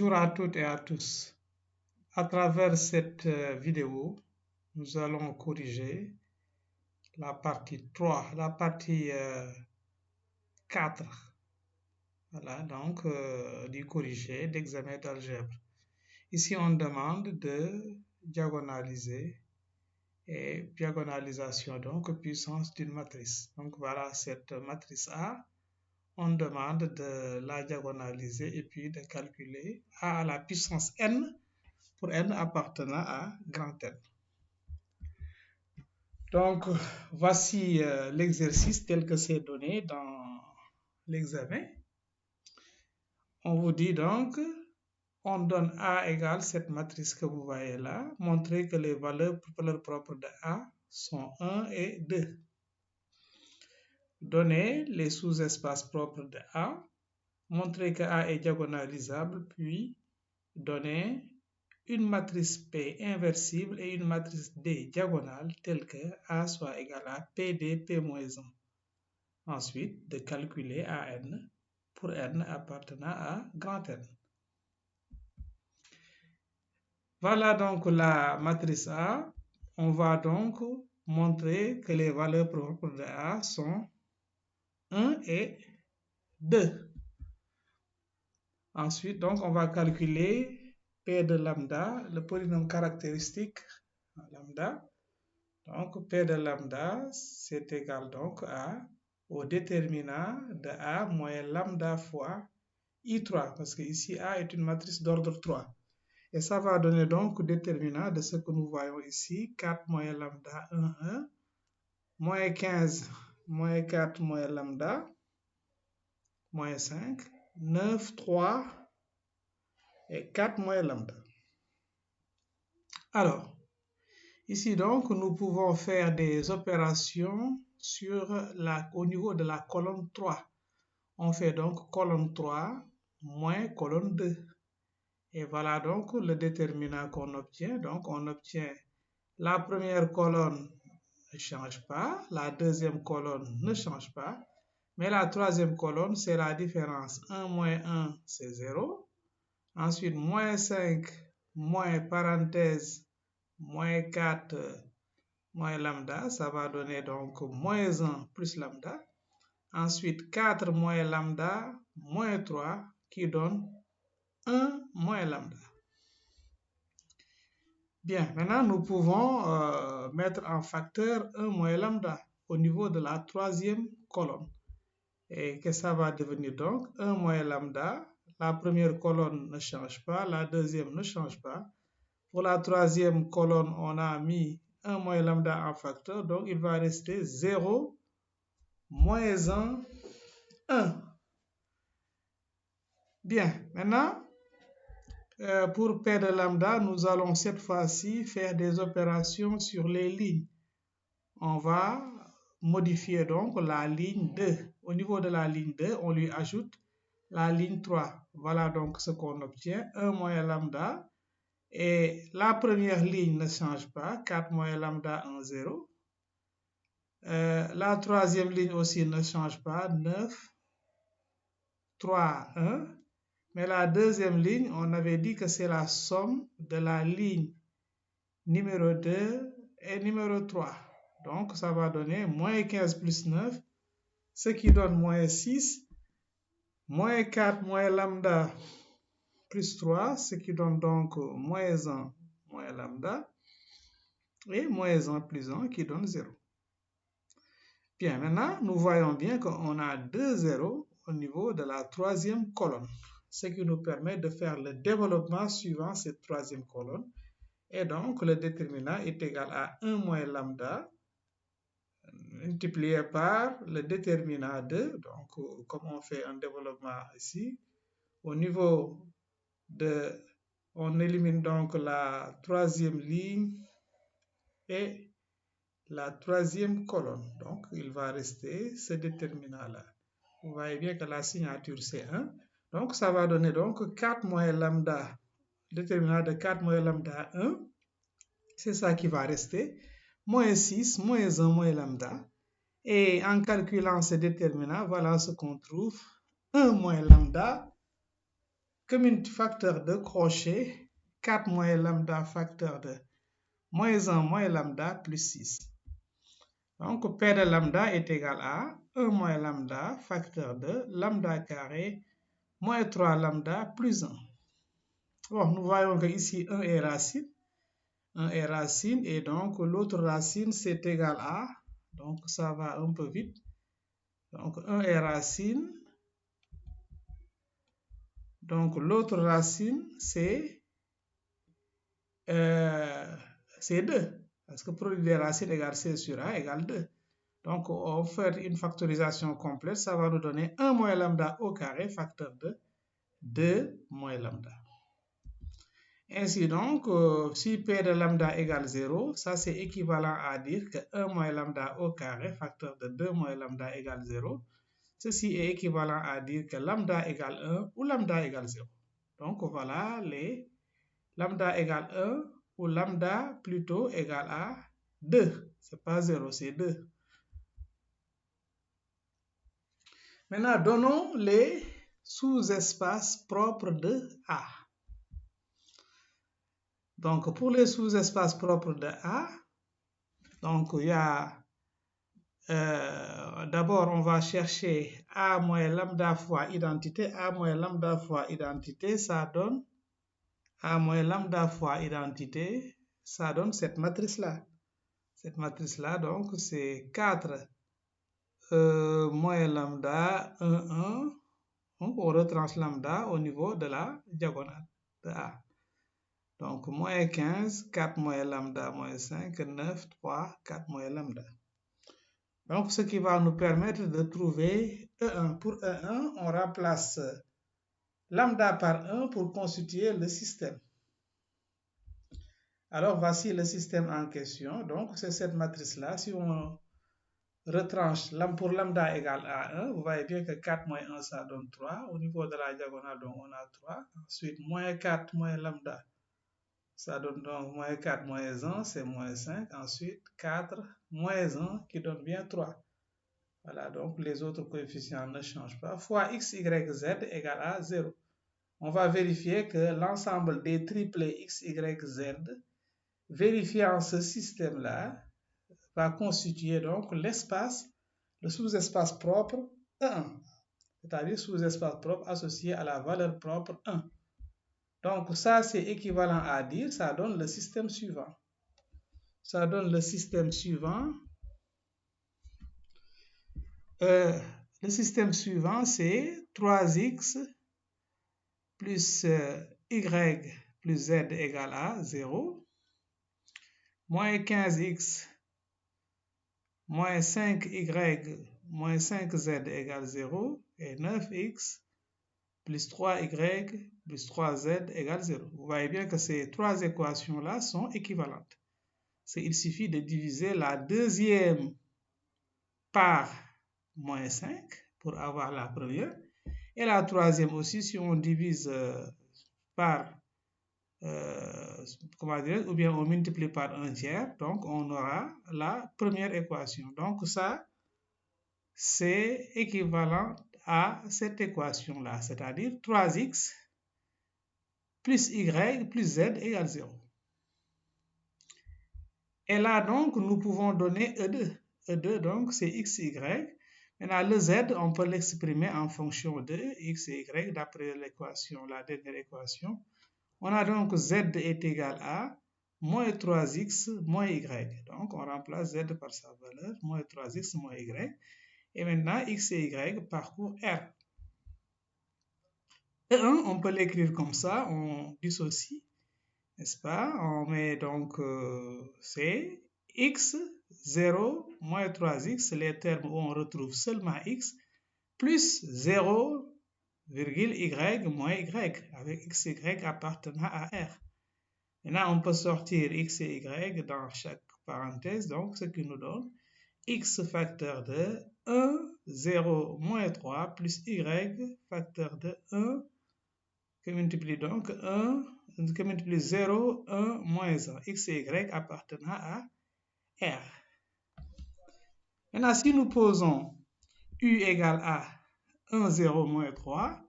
Bonjour à toutes et à tous. À travers cette vidéo, nous allons corriger la partie 3, la partie 4, voilà, donc du corrigé d'examen d'algèbre. Ici, on demande de diagonaliser et diagonalisation, donc puissance d'une matrice. Donc voilà cette matrice A. On demande de la diagonaliser et puis de calculer A à la puissance n pour n appartenant à grand N. Donc, voici l'exercice tel que c'est donné dans l'examen. On vous dit donc, on donne A égale cette matrice que vous voyez là, montrer que les valeurs propres de A sont 1 et 2. Donnez les sous-espaces propres de A, montrer que A est diagonalisable, puis donner une matrice P inversible et une matrice D diagonale telle que A soit égal à PD P-1. Ensuite, de calculer AN pour n appartenant à grand N. Voilà donc la matrice A. On va donc montrer que les valeurs propres de A sont 1 et 2. Ensuite, donc, on va calculer P de lambda, le polynôme caractéristique lambda. Donc, P de lambda, c'est égal donc au déterminant de A moins lambda fois I3, parce que ici A est une matrice d'ordre 3. Et ça va donner donc déterminant de ce que nous voyons ici, 4 moins lambda 1, 1, moins 15 moins 4 moins lambda, moins 5, 9, 3 et 4 moins lambda. Alors, ici donc, nous pouvons faire des opérations au niveau de la colonne 3. On fait donc colonne 3 moins colonne 2. Et voilà donc le déterminant qu'on obtient. Donc, on obtient la première colonne ne change pas, la deuxième colonne ne change pas, mais la troisième colonne, c'est la différence. 1 moins 1, c'est 0. Ensuite, moins 5, moins parenthèse, moins 4, moins lambda, ça va donner donc moins 1 plus lambda. Ensuite, 4 moins lambda, moins 3, qui donne 1 moins lambda. Bien, maintenant nous pouvons mettre en facteur 1 moins lambda au niveau de la troisième colonne. Et que ça va devenir donc 1 moins lambda. La première colonne ne change pas, la deuxième ne change pas. Pour la troisième colonne, on a mis 1 moins lambda en facteur, donc il va rester 0, moins 1, 1. Bien, maintenant, pour P de lambda, nous allons cette fois-ci faire des opérations sur les lignes. On va modifier donc la ligne 2. Au niveau de la ligne 2, on lui ajoute la ligne 3. Voilà donc ce qu'on obtient, 1 moins lambda. Et la première ligne ne change pas, 4 moins lambda, 1, 0. La troisième ligne aussi ne change pas, 9, 3, 1. Mais la deuxième ligne, on avait dit que c'est la somme de la ligne numéro 2 et numéro 3. Donc, ça va donner moins 15 plus 9, ce qui donne moins 6, moins 4 moins lambda plus 3, ce qui donne donc moins 1 moins lambda, et moins 1 plus 1 qui donne 0. Bien, maintenant, nous voyons bien qu'on a 2 zéros au niveau de la troisième colonne, ce qui nous permet de faire le développement suivant cette troisième colonne. Et donc, le déterminant est égal à 1 moins lambda multiplié par le déterminant 2. Donc, comme on fait un développement ici, au niveau de... On élimine donc la troisième ligne et la troisième colonne. Donc, il va rester ce déterminant-là. Vous voyez bien que la signature, c'est 1. Donc, ça va donner donc 4 moins lambda, déterminant de 4 moins lambda 1. C'est ça qui va rester. Moins 6, moins 1, moins lambda. Et en calculant ce déterminant, voilà ce qu'on trouve. 1 moins lambda, Comme facteur de crochet, 4 moins lambda facteur de moins 1 moins lambda plus 6. Donc, P de lambda est égal à 1 moins lambda facteur de lambda carré moins 3 lambda plus 1. Bon, nous voyons que ici 1 est racine. 1 est racine et donc l'autre racine c'est égal à, donc ça va un peu vite. Donc 1 est racine. Donc l'autre racine c'est 2. Parce que produit des racines égale C sur A égale 2. Donc on fait une factorisation complète. Ça va nous donner 1 moins lambda au carré facteur de 2 moins lambda. Ainsi donc, si P de lambda égale 0, ça c'est équivalent à dire que 1 moins lambda au carré facteur de 2 moins lambda égale 0. Ceci est équivalent à dire que lambda égale 1 ou lambda égale 0. Donc voilà les lambda égale 1 ou lambda plutôt égale à 2. Ce n'est pas 0, c'est 2. Maintenant, donnons les sous-espaces propres de A. Donc, pour les sous-espaces propres de A, donc il y a d'abord on va chercher A moins lambda fois identité. A moins lambda fois identité, ça donne A moins lambda fois identité, ça donne cette matrice-là. Cette matrice-là, donc, c'est 4 moins lambda 1, 1. Donc, on retranche lambda au niveau de la diagonale de A. Donc, moins 15, 4 moins lambda, moins 5, 9, 3, 4 moins lambda. Donc, ce qui va nous permettre de trouver E1. Pour E1, on remplace lambda par 1 pour constituer le système. Alors, voici le système en question. Donc, c'est cette matrice-là. Si on retranche pour lambda égale à 1, vous voyez bien que 4 moins 1, ça donne 3. Au niveau de la diagonale, donc, on a 3. Ensuite, moins 4 moins lambda, ça donne donc moins 4 moins 1, c'est moins 5. Ensuite, 4 moins 1 qui donne bien 3. Voilà, donc les autres coefficients ne changent pas. Fois x, y, z égale à 0. On va vérifier que l'ensemble des triplets x, y, z vérifiant ce système-là va constituer donc l'espace, le sous-espace propre E1, c'est-à-dire sous-espace propre associé à la valeur propre 1. Donc ça c'est équivalent à dire, ça donne le système suivant. Ça donne le système suivant. Le système suivant c'est 3x plus y plus z égale à 0. Moins 15x moins 5y moins 5z égale 0 et 9x plus 3y plus 3z égale 0. Vous voyez bien que ces trois équations-là sont équivalentes. Il suffit de diviser la deuxième par moins 5 pour avoir la première. Et la troisième aussi, si on divise par ou bien on multiplie par un tiers, donc on aura la première équation. Donc ça, c'est équivalent à cette équation-là, c'est-à-dire 3x plus y plus z égale 0. Et là, donc, nous pouvons donner E2. E2, donc, c'est x, y. Maintenant, le z, on peut l'exprimer en fonction de x et y d'après l'équation, la dernière équation. On a donc z est égal à moins 3x moins y. Donc, on remplace z par sa valeur, moins 3x moins y. Et maintenant, x et y parcourent R. E1, on peut l'écrire comme ça, on dissocie, n'est-ce pas? On met donc c'est x, 0, moins 3x, les termes où on retrouve seulement x, plus 0, y moins y, avec x et y appartenant à R. Maintenant, on peut sortir x et y dans chaque parenthèse, donc ce qui nous donne x facteur de 1, 0, moins 3, plus y facteur de 1, qui multiplie donc 1, qui multiplie 0, 1, moins 1, x et y appartenant à R. Maintenant, si nous posons u égale à 1, 0, moins 3,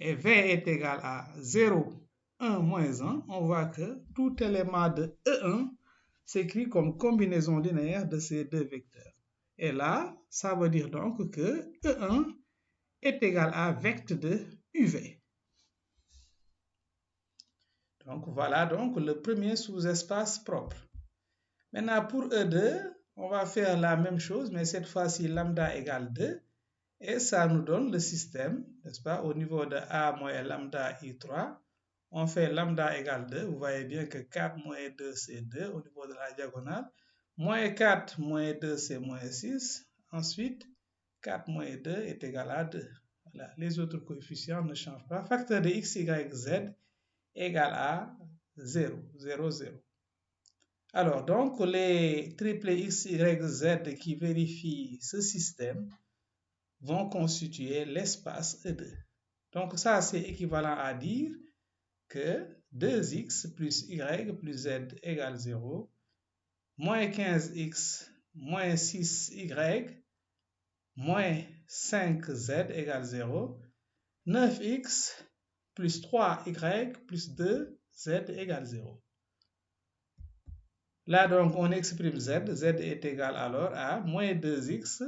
et V est égal à 0, 1, moins 1, on voit que tout élément de E1 s'écrit comme combinaison linéaire de ces deux vecteurs. Et là, ça veut dire donc que E1 est égal à vecteur de UV. Donc voilà donc le premier sous-espace propre. Maintenant pour E2, on va faire la même chose, mais cette fois-ci lambda égale 2. Et ça nous donne le système, n'est-ce pas? Au niveau de A moins lambda I3, on fait lambda égale 2. Vous voyez bien que 4 moins 2, c'est 2 au niveau de la diagonale. Moins 4 moins 2, c'est moins 6. Ensuite, 4 moins 2 est égal à 2. Voilà. Les autres coefficients ne changent pas. Facteur de x, y, z égale à 0, 0, 0. Alors, donc, les triplets x, y, z qui vérifient ce système vont constituer l'espace E2. Donc ça, c'est équivalent à dire que 2x plus y plus z égale 0, moins 15x moins 6y moins 5z égale 0, 9x plus 3y plus 2z égale 0. Là, donc, on exprime z. Z est égal alors à moins 2x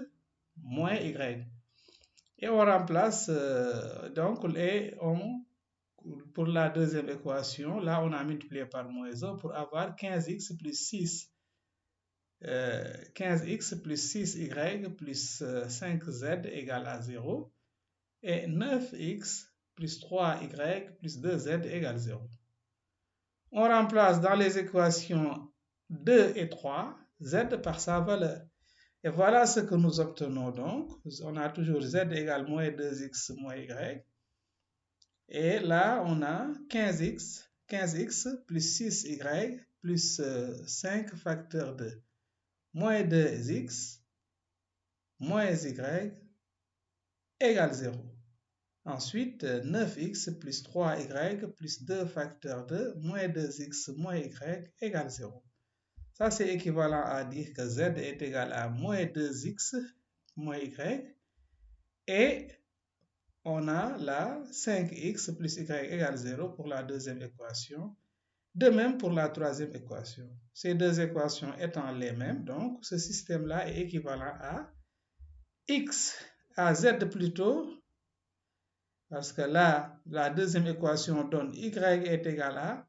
moins y. Et on remplace, donc, pour la deuxième équation, là, on a multiplié par moins 1 pour avoir 15x plus 6. 15x plus 6y plus 5z égale à 0. Et 9x plus 3y plus 2z égale 0. On remplace dans les équations 2 et 3, z par sa valeur. Et voilà ce que nous obtenons donc. On a toujours z égale moins 2x moins y. Et là, on a 15x plus 6y plus 5 facteur de moins 2x moins y égale 0. Ensuite, 9x plus 3y plus 2 facteur de moins 2x moins y égale 0. Ça, c'est équivalent à dire que z est égal à moins 2x moins y. Et on a là 5x plus y égale 0 pour la deuxième équation. De même pour la troisième équation. Ces deux équations étant les mêmes, donc ce système-là est équivalent à x, à z plutôt, parce que là, la deuxième équation donne y est égal à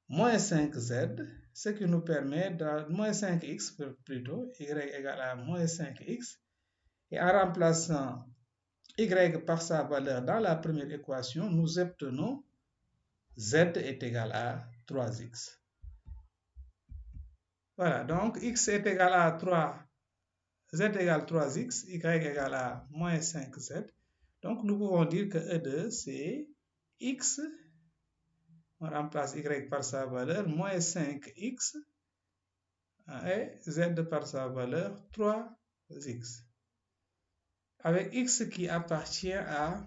moins 5z, ce qui nous permet de moins 5x plutôt, y égale à moins 5x. Et en remplaçant y par sa valeur dans la première équation, nous obtenons z est égal à 3x. Voilà, donc x est égal à 3, z égale 3x, y égale à moins 5z. Donc nous pouvons dire que E2 c'est x, on remplace y par sa valeur, moins 5x, et z par sa valeur 3x. Avec x qui appartient à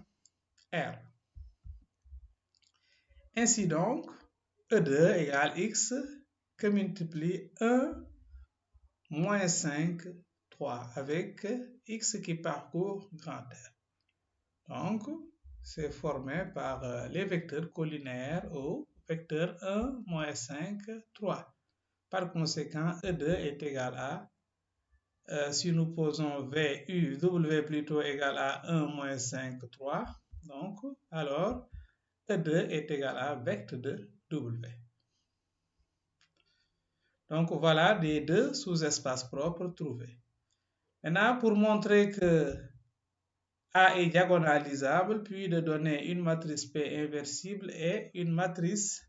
R. Ainsi donc, E2 égale x que multiplie 1 moins 5, 3, avec x qui parcourt grand R. Donc, c'est formé par les vecteurs collinaires au vecteur 1, moins 5, 3. Par conséquent, E2 est égal à, si nous posons V, U, W plutôt égal à 1, moins 5, 3. Donc, alors, E2 est égal à vecteur de W. Donc, voilà les deux sous-espaces propres trouvés. Maintenant, pour montrer que A est diagonalisable, puis de donner une matrice P inversible et une matrice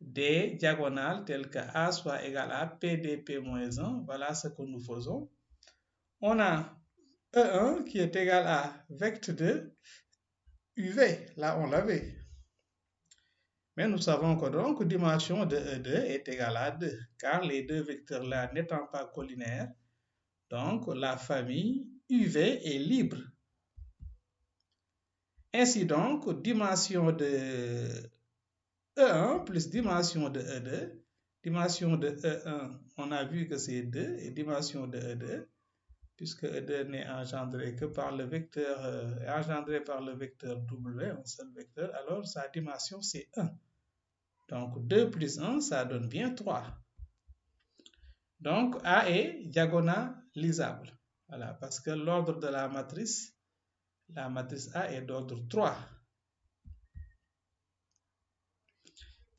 D diagonale telle que A soit égal à P de P moins 1. Voilà ce que nous faisons. On a E1 qui est égal à vecteur de UV. Là, on l'avait. Mais nous savons que donc dimension de E2 est égale à 2, car les deux vecteurs-là n'étant pas collinaires, donc la famille UV est libre. Ainsi donc, dimension de E1 plus dimension de E2. Dimension de E1, on a vu que c'est 2, et dimension de E2. puisque E2 n'est engendré que par le vecteur, engendré par le vecteur W, un seul vecteur, alors sa dimension c'est 1. Donc 2 plus 1, ça donne bien 3. Donc A est diagonalisable. Voilà, parce que l'ordre de la matrice A est d'ordre 3.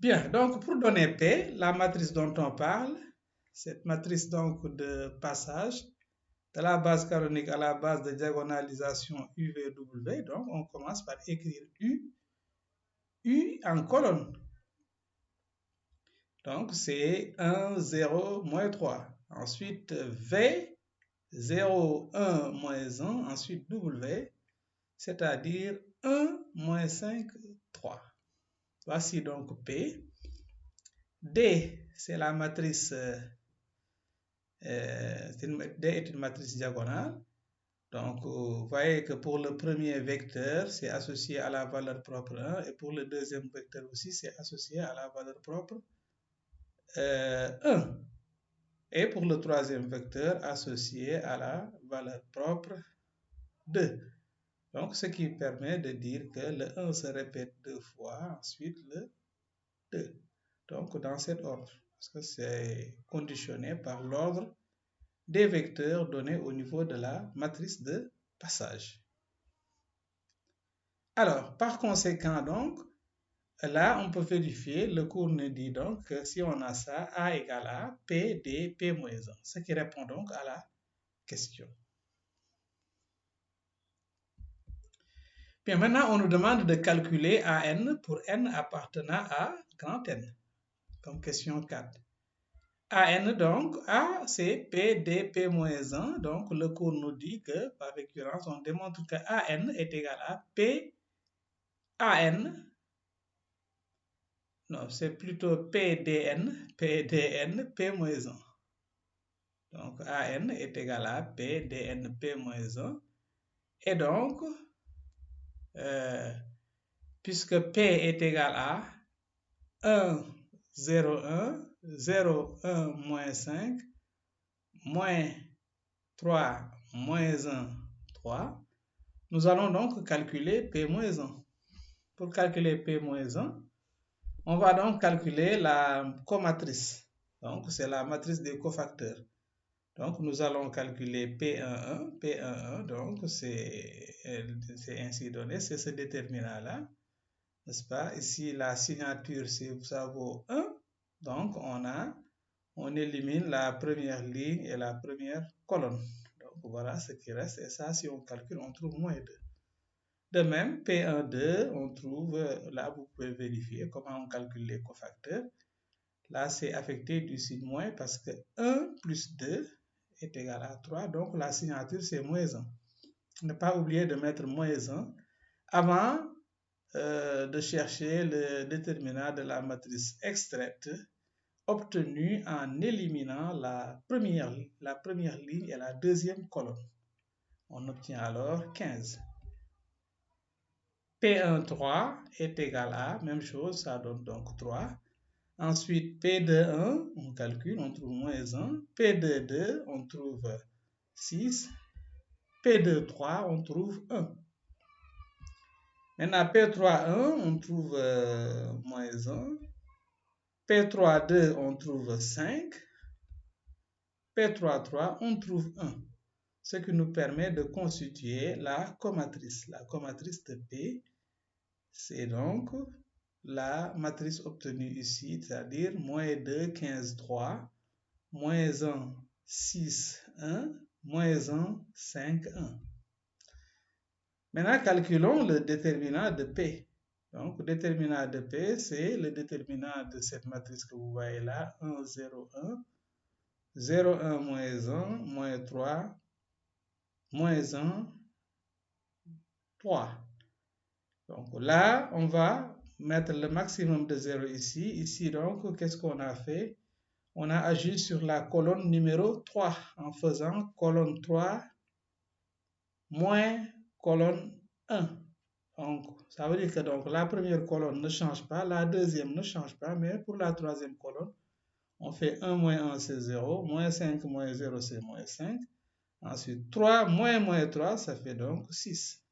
Bien, donc pour donner P, la matrice dont on parle, cette matrice donc de passage, de la base canonique à la base de diagonalisation UVW, donc on commence par écrire U en colonne. Donc c'est 1, 0, moins 3. Ensuite V, 0, 1, moins 1. Ensuite W, c'est-à-dire 1, moins 5, 3. Voici donc P. D, c'est la matrice, D est une matrice diagonale. Donc, vous voyez que pour le premier vecteur, c'est associé à la valeur propre 1, et pour le deuxième vecteur aussi, c'est associé à la valeur propre 1. Et pour le troisième vecteur, associé à la valeur propre 2. Donc, ce qui permet de dire que le 1 se répète 2 fois, ensuite le 2. Donc, dans cet ordre, parce que c'est conditionné par l'ordre des vecteurs donnés au niveau de la matrice de passage. Alors, par conséquent, donc, là, on peut vérifier, le cours nous dit donc que si on a ça, A égale à P D P moins 1, ce qui répond donc à la question. Bien, maintenant, on nous demande de calculer AN pour n appartenant à grand N, comme question 4. AN, donc, A, c'est P, D, P moins 1. Donc, le cours nous dit que, par récurrence, on démontre que AN est égal à P, AN, non, c'est plutôt PDN, PDN, P moins 1. Donc, AN est égal à PDN, P moins 1. Et donc, puisque P est égal à 1, 0, 1, 0, 1, moins 5, moins 3, moins 1, 3, nous allons donc calculer P moins 1. Pour calculer P moins 1, on va donc calculer la comatrice. Donc, c'est la matrice des cofacteurs. Donc, nous allons calculer P11. P11, donc, c'est ainsi donné, c'est ce déterminant-là, n'est-ce pas? Ici, la signature, ça vaut 1. Donc, on élimine la première ligne et la première colonne. Donc, voilà ce qui reste. Et ça, si on calcule, on trouve moins 2. De même, P12, on trouve, là, vous pouvez vérifier comment on calcule les cofacteurs. Là, c'est affecté du signe moins parce que 1 plus 2 est égal à 3. Donc, la signature, c'est moins 1. Ne pas oublier de mettre moins 1 avant de chercher le déterminant de la matrice extraite obtenu en éliminant la première ligne et la deuxième colonne. On obtient alors 15. P13 est égal à, même chose, ça donne donc 3. Ensuite, P21, on calcule, on trouve moins 1. P22, on trouve 6. P23, on trouve 1. Maintenant, P31, on trouve moins 1. P32, on trouve 5. P33, on trouve 1. Ce qui nous permet de constituer la comatrice. La comatrice de P, c'est donc la matrice obtenue ici, c'est-à-dire moins 2, 15, 3, moins 1, 6, 1, moins 1, 5, 1. Maintenant, calculons le déterminant de P. Donc, le déterminant de P, c'est le déterminant de cette matrice que vous voyez là, 1, 0, 1, 0, 1, moins 1, moins 3, moins 1, 3. Donc là, on va mettre le maximum de 0 ici. Ici, donc, qu'est-ce qu'on a fait? On a agi sur la colonne numéro 3 en faisant colonne 3 moins colonne 1. Donc, ça veut dire que donc, la première colonne ne change pas, la deuxième ne change pas, mais pour la troisième colonne, on fait 1 moins 1, c'est 0, moins 5 moins 0, c'est moins 5. Ensuite, 3 moins 3, ça fait donc 6.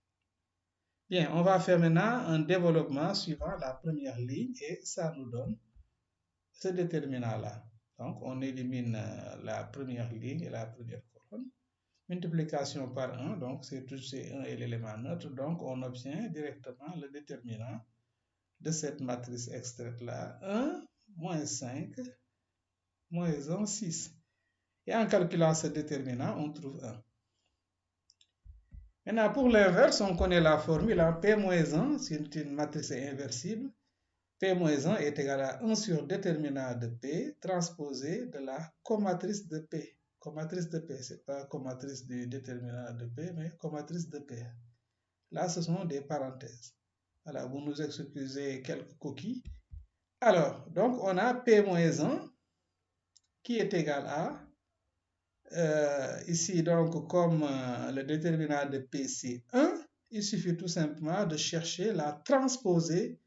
Bien, on va faire maintenant un développement suivant la première ligne et ça nous donne ce déterminant-là. Donc, on élimine la première ligne et la première colonne. Multiplication par 1, donc c'est 1 et l'élément neutre. Donc, on obtient directement le déterminant de cette matrice extraite-là. 1 moins 5 moins 1, 6. Et en calculant ce déterminant, on trouve 1. Maintenant, pour l'inverse, on connaît la formule. P moins 1, c'est une matrice inversible. P moins 1 est égal à 1 sur déterminant de P transposé de la comatrice de P. Comatrice de P, ce n'est pas comatrice du déterminant de P, mais comatrice de P. Là, ce sont des parenthèses. Voilà, vous nous excusez quelques coquilles. Alors, donc, on a P moins 1 qui est égal à, ici, donc, comme le déterminant de P, c'est 1, il suffit tout simplement de chercher la transposée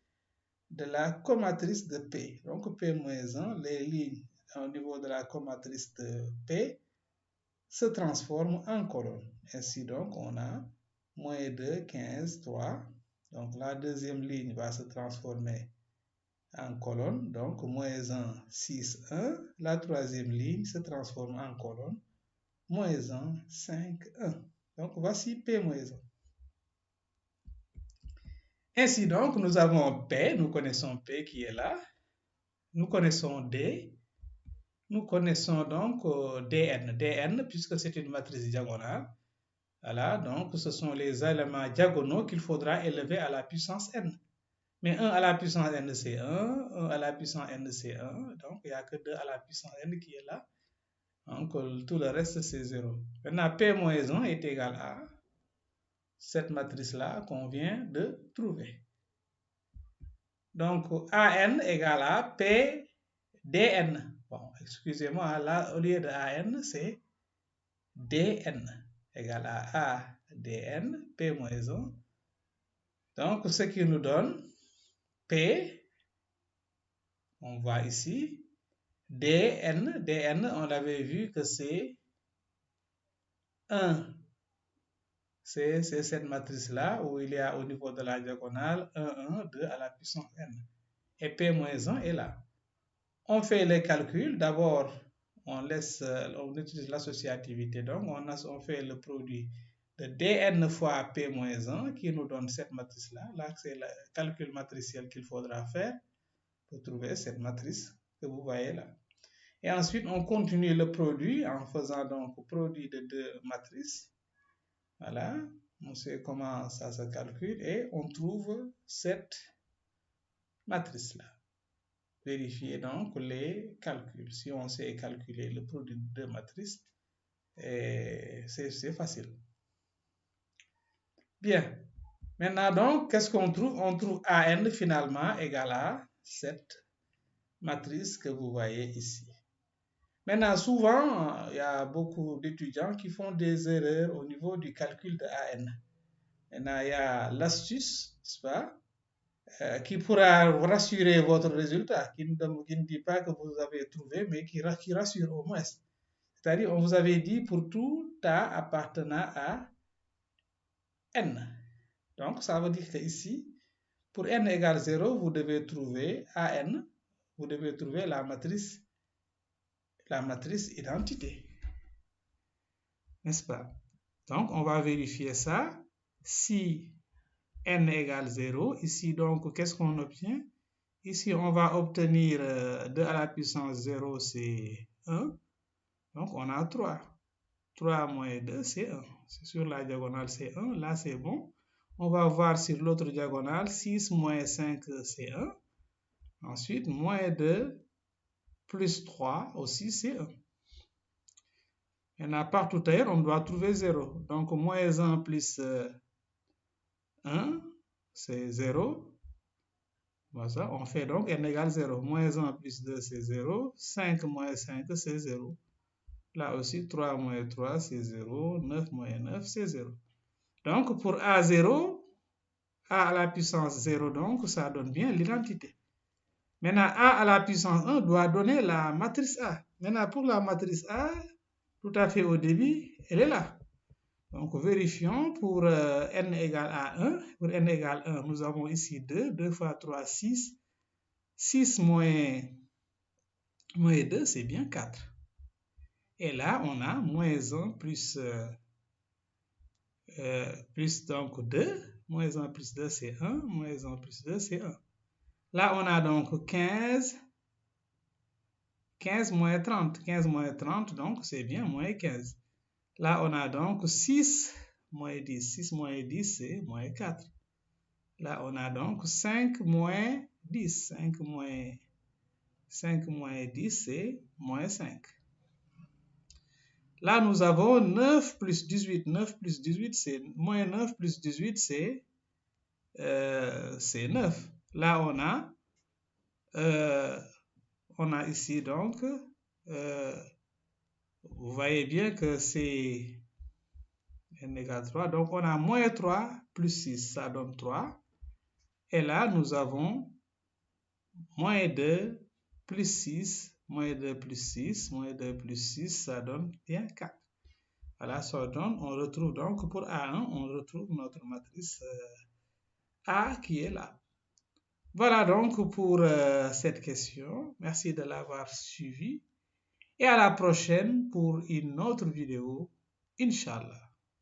de la comatrice de P. Donc, P moins 1, les lignes au niveau de la comatrice de P se transforment en colonne. Ainsi, donc, on a moins 2, 15, 3. Donc, la deuxième ligne va se transformer en colonne. Donc, moins 1, 6, 1. La troisième ligne se transforme en colonne. Moins 1, 5, 1. Donc, voici P moins 1. Ainsi donc, nous avons P, nous connaissons P qui est là. Nous connaissons D. Nous connaissons donc Dn. Dn, puisque c'est une matrice diagonale. Voilà, donc ce sont les éléments diagonaux qu'il faudra élever à la puissance n. Mais 1 à la puissance n, c'est 1. 1 à la puissance n, c'est 1. Donc, il n'y a que 2 à la puissance n qui est là. Donc, tout le reste, c'est 0. Maintenant, P moins 1 est égal à cette matrice-là qu'on vient de trouver. Donc, AN égale à P dn. Bon, excusez-moi, là, au lieu de AN, c'est dn égale à A dn, P moins 1. Donc, ce qui nous donne P, on voit ici, dn, on l'avait vu que c'est 1. C'est cette matrice-là où il y a au niveau de la diagonale 1, 1, 2 à la puissance n. Et P moins 1 est là. On fait les calculs. D'abord, on utilise l'associativité. Donc, on fait le produit de dn fois P moins 1 qui nous donne cette matrice-là. Là, c'est le calcul matriciel qu'il faudra faire pour trouver cette matrice que vous voyez là. Et ensuite, on continue le produit en faisant donc le produit de deux matrices. Voilà, on sait comment ça se calcule et on trouve cette matrice-là. Vérifier donc les calculs. Si on sait calculer le produit de deux matrices, c'est facile. Bien. Maintenant donc, qu'est-ce qu'on trouve? On trouve AN finalement égal à cette matrice que vous voyez ici. Maintenant, souvent, il y a beaucoup d'étudiants qui font des erreurs au niveau du calcul de AN. Maintenant, il y a l'astuce, n'est-ce pas, qui pourra rassurer votre résultat, qui ne dit pas que vous avez trouvé, mais qui rassure au moins. C'est-à-dire, on vous avait dit pour tout A appartenant à N. Donc, ça veut dire qu'ici, pour N égale 0, vous devez trouver AN, vous devez trouver la matrice identité. N'est-ce pas? Donc, on va vérifier ça. Si n égale 0, ici, donc, qu'est-ce qu'on obtient? Ici, on va obtenir 2 à la puissance 0, c'est 1. Donc, on a 3. 3 moins 2, c'est 1. Sur la diagonale, c'est 1. Là, c'est bon. On va voir sur l'autre diagonale, 6 moins 5, c'est 1. Ensuite, moins 2 plus 3 aussi, c'est 1. Maintenant, partout ailleurs, on doit trouver 0. Donc, moins 1 plus 1, c'est 0. Voilà, on fait donc n égale 0. Moins 1 plus 2, c'est 0. 5 moins 5, c'est 0. Là aussi, 3 moins 3, c'est 0. 9 moins 9, c'est 0. Donc, pour A0, A à la puissance 0, donc, ça donne bien l'identité. Maintenant, A à la puissance 1 doit donner la matrice A. Maintenant, pour la matrice A, tout à fait au début, elle est là. Donc, vérifions pour n égale à 1. Pour n égale 1, nous avons ici 2. 2 fois 3, 6. 6 moins 2, c'est bien 4. Et là, on a moins 1 plus donc 2. Moins 1 plus 2, c'est 1. Moins 1 plus 2, c'est 1. Là, on a donc 15. 15 moins 30. 15 moins 30, donc c'est bien moins 15. Là, on a donc 6 moins 10. 6 moins 10, c'est moins 4. Là, on a donc 5 moins 10. 5 moins 10, c'est moins 5. Là, nous avons 9 plus 18. 9 plus 18, c'est moins 9 plus 18, c'est 9. Là, on a ici donc, vous voyez bien que c'est n égale 3. Donc, on a moins 3 plus 6, ça donne 3. Et là, nous avons moins 2 plus 6, moins 2 plus 6, moins 2 plus 6, ça donne bien 4. Voilà, ça donne, on retrouve donc pour A1, on retrouve notre matrice A qui est là. Voilà donc pour cette question. Merci de l'avoir suivi. Et à la prochaine pour une autre vidéo, Inch'Allah.